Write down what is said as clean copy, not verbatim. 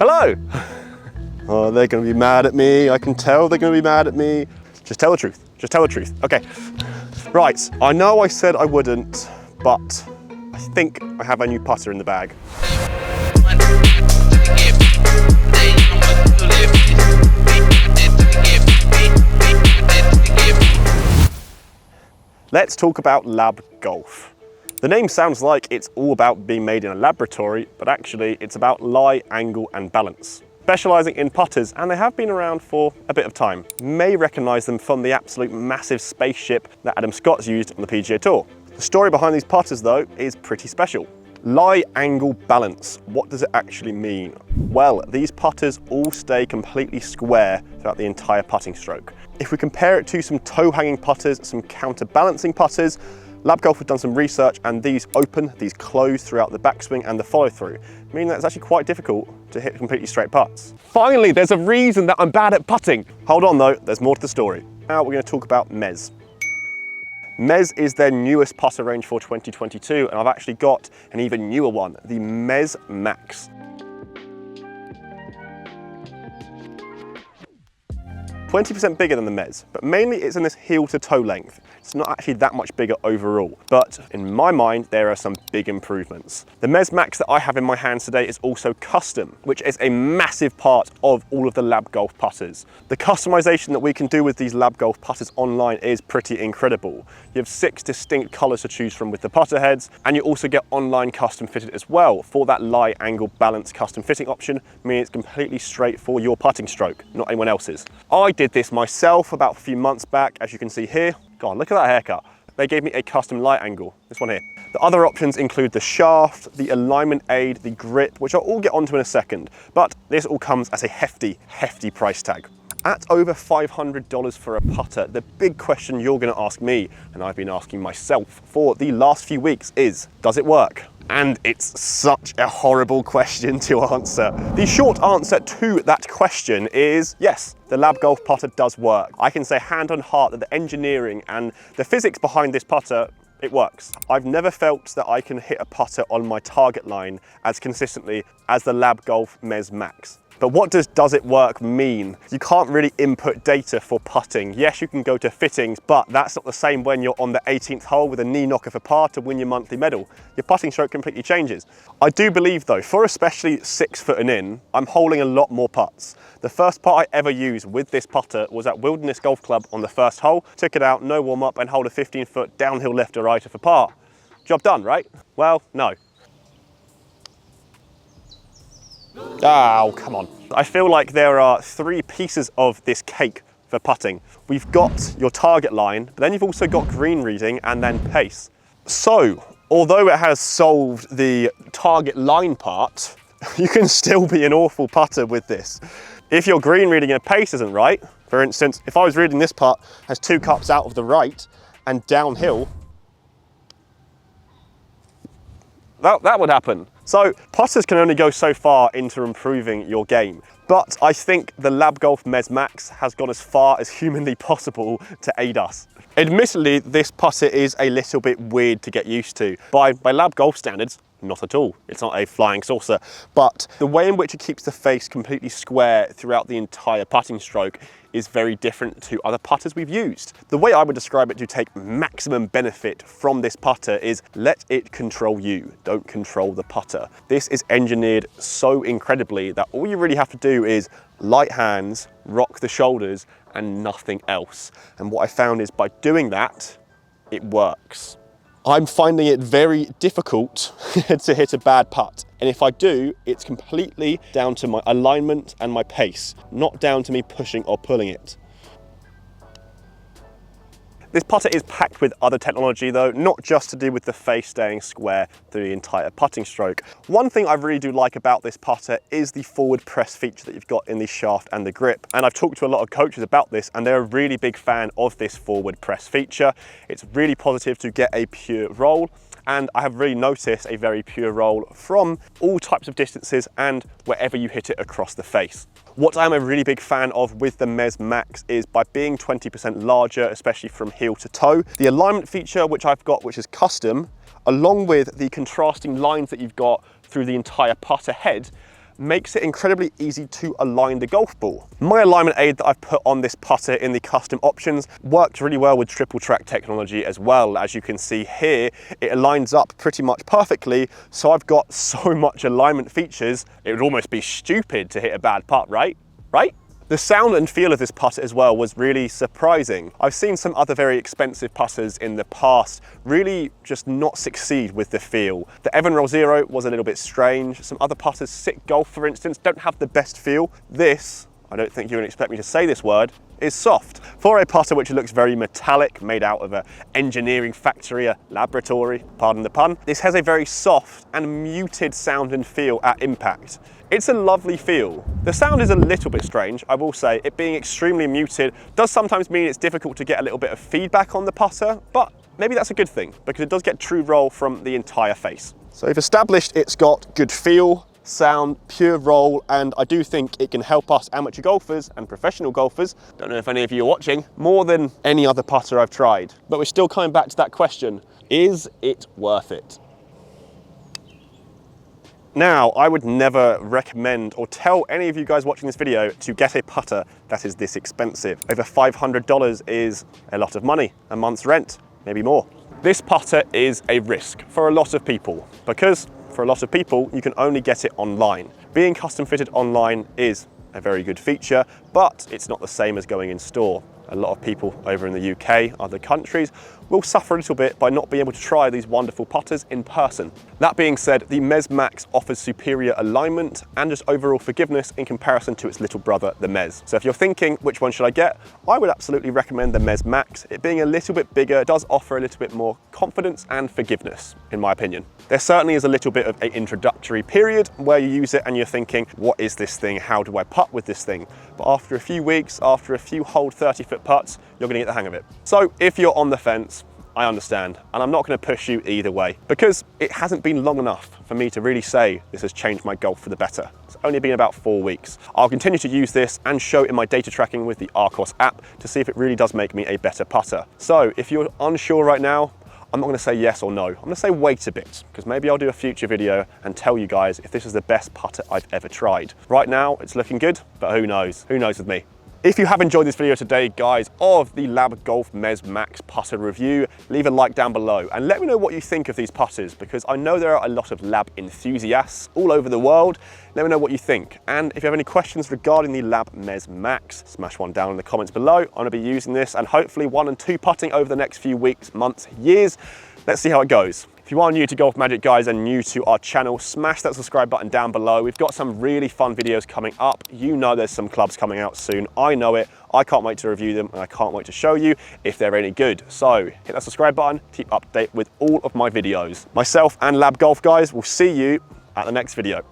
Hello! Oh, they're gonna be mad at me. I can tell they're gonna be mad at me. Just tell the truth. Just tell the truth. Okay. Right, I know I said I wouldn't, but I think I have a new putter in the bag. Let's talk about L.A.B Golf. The name sounds like it's all about being made in a laboratory, but actually it's about lie, angle and balance. Specialising in putters, and they have been around for a bit of time. You may recognise them from the absolute massive spaceship that Adam Scott's used on the PGA Tour. The story behind these putters though is pretty special. Lie, angle, balance. What does it actually mean? Well, these putters all stay completely square throughout the entire putting stroke. If we compare it to some toe-hanging putters, some counterbalancing putters, L.A.B Golf have done some research and these open, these close throughout the backswing and the follow-through, meaning that it's actually quite difficult to hit completely straight putts. Finally, there's a reason that I'm bad at putting. Hold on though, there's more to the story. Now we're going to talk about MEZZ. MEZZ is their newest putter range for 2022, and I've actually got an even newer one, the MEZZ Max. 20% bigger than the MEZZ, but mainly it's in this heel to toe length. It's not actually that much bigger overall, but in my mind, there are some big improvements. The MEZZ Max that I have in my hands today is also custom, which is a massive part of all of the L.A.B Golf putters. The customization that we can do with these L.A.B Golf putters online is pretty incredible. You have 6 distinct colors to choose from with the putter heads, and you also get online custom fitted as well for that lie, angle, balance custom fitting option, meaning it's completely straight for your putting stroke, not anyone else's. I did this myself about a few months back, as you can see here. God, look at that haircut. They gave me a custom light angle, this one here. The other options include the shaft, the alignment aid, the grip, which I'll all get onto in a second, but this all comes at a hefty, hefty price tag. At over $500 for a putter, the big question you're gonna ask me, and I've been asking myself for the last few weeks, is, does it work? And it's such a horrible question to answer. The short answer to that question is yes, the L.A.B Golf putter does work. I can say hand on heart that the engineering and the physics behind this putter, it works. I've never felt that I can hit a putter on my target line as consistently as the L.A.B Golf MEZZ Max. But what does it work mean? You can't really input data for putting. Yes, you can go to fittings, but that's not the same when you're on the 18th hole with a knee knocker for par to win your monthly medal. Your putting stroke completely changes. I do believe though, for especially 6 foot and in, I'm holding a lot more putts. The first putt I ever used with this putter was at Wilderness Golf Club on the first hole. Took it out, no warm up, and hold a 15-foot downhill left to righter for par. Job done, right? Well, no. Oh, come on. I feel like there are 3 pieces of this cake for putting. We've got your target line, but then you've also got green reading and then pace. So, although it has solved the target line part, you can still be an awful putter with this. If your green reading and pace isn't right, for instance, if I was reading this putt has 2 cups out of the right and downhill, that would happen. So putters can only go so far into improving your game. But I think the L.A.B Golf MEZZ Max has gone as far as humanly possible to aid us. Admittedly, this putter is a little bit weird to get used to. By L.A.B Golf standards, not at all. It's not a flying saucer. But the way in which it keeps the face completely square throughout the entire putting stroke is very different to other putters we've used. The way I would describe it to take maximum benefit from this putter is let it control you, don't control the putter. This is engineered so incredibly that all you really have to do is light hands, rock the shoulders, and nothing else. And what I found is by doing that, it works. I'm finding it very difficult to hit a bad putt. And if I do, it's completely down to my alignment and my pace, not down to me pushing or pulling it. This putter is packed with other technology though, not just to do with the face staying square through the entire putting stroke. One thing I really do like about this putter is the forward press feature that you've got in the shaft and the grip. And I've talked to a lot of coaches about this and they're a really big fan of this forward press feature. It's really positive to get a pure roll. And I have really noticed a very pure roll from all types of distances and wherever you hit it across the face. What I'm a really big fan of with the MEZZ Max is by being 20% larger, especially from heel to toe, the alignment feature which I've got, which is custom, along with the contrasting lines that you've got through the entire putter head, makes it incredibly easy to align the golf ball. My alignment aid that I've put on this putter in the custom options works really well with triple track technology as well. As you can see here, it aligns up pretty much perfectly, so I've got so much alignment features, it would almost be stupid to hit a bad putt, right? The sound and feel of this putter as well was really surprising. I've seen some other very expensive putters in the past really just not succeed with the feel. The Evan-Roll Zero was a little bit strange. Some other putters, Sick Golf for instance, don't have the best feel. This, I don't think you would expect me to say this word, is soft. For a putter which looks very metallic, made out of an engineering factory, a laboratory, pardon the pun, this has a very soft and muted sound and feel at impact. It's a lovely feel. The sound is a little bit strange, I will say. It being extremely muted does sometimes mean it's difficult to get a little bit of feedback on the putter, but maybe that's a good thing because it does get true roll from the entire face. So we've established it's got good feel, sound, pure roll, and I do think it can help us amateur golfers and professional golfers, don't know if any of you are watching, more than any other putter I've tried. But we're still coming back to that question, is it worth it? Now, I would never recommend or tell any of you guys watching this video to get a putter that is this expensive. Over $500 is a lot of money, a month's rent, maybe more. This putter is a risk for a lot of people because for a lot of people, you can only get it online. Being custom fitted online is a very good feature, but it's not the same as going in store. A lot of people over in the UK, other countries, will suffer a little bit by not being able to try these wonderful putters in person. That being said, the MEZZ Max offers superior alignment and just overall forgiveness in comparison to its little brother, the MEZZ. So if you're thinking, which one should I get? I would absolutely recommend the MEZZ Max. It being a little bit bigger does offer a little bit more confidence and forgiveness, in my opinion. There certainly is a little bit of an introductory period where you use it and you're thinking, what is this thing? How do I putt with this thing? But after a few weeks, after a few hold 30-foot putts, you're gonna get the hang of it. So if you're on the fence, I understand, and I'm not going to push you either way because it hasn't been long enough for me to really say this has changed my golf for the better. It's only been about 4 weeks. I'll continue to use this and show in my data tracking with the Arcos app to see if it really does make me a better putter. So if you're unsure right now, I'm not going to say yes or no. I'm going to say wait a bit because maybe I'll do a future video and tell you guys if this is the best putter I've ever tried. Right now, it's looking good, but who knows? Who knows with me? If you have enjoyed this video today, guys, of the L.A.B Golf MEZZ Max putter review, leave a like down below and let me know what you think of these putters because I know there are a lot of L.A.B enthusiasts all over the world. Let me know what you think. And if you have any questions regarding the L.A.B MEZZ Max, smash one down in the comments below. I'm going to be using this and hopefully 1 and 2 putting over the next few weeks, months, years. Let's see how it goes. If you are new to GolfMagic, guys, and new to our channel, smash that subscribe button down below. We've got some really fun videos coming up. You know there's some clubs coming out soon. I know it. I can't wait to review them, and I can't wait to show you if they're any good. So hit that subscribe button, keep up to date with all of my videos. Myself and L.A.B Golf, guys, will see you at the next video.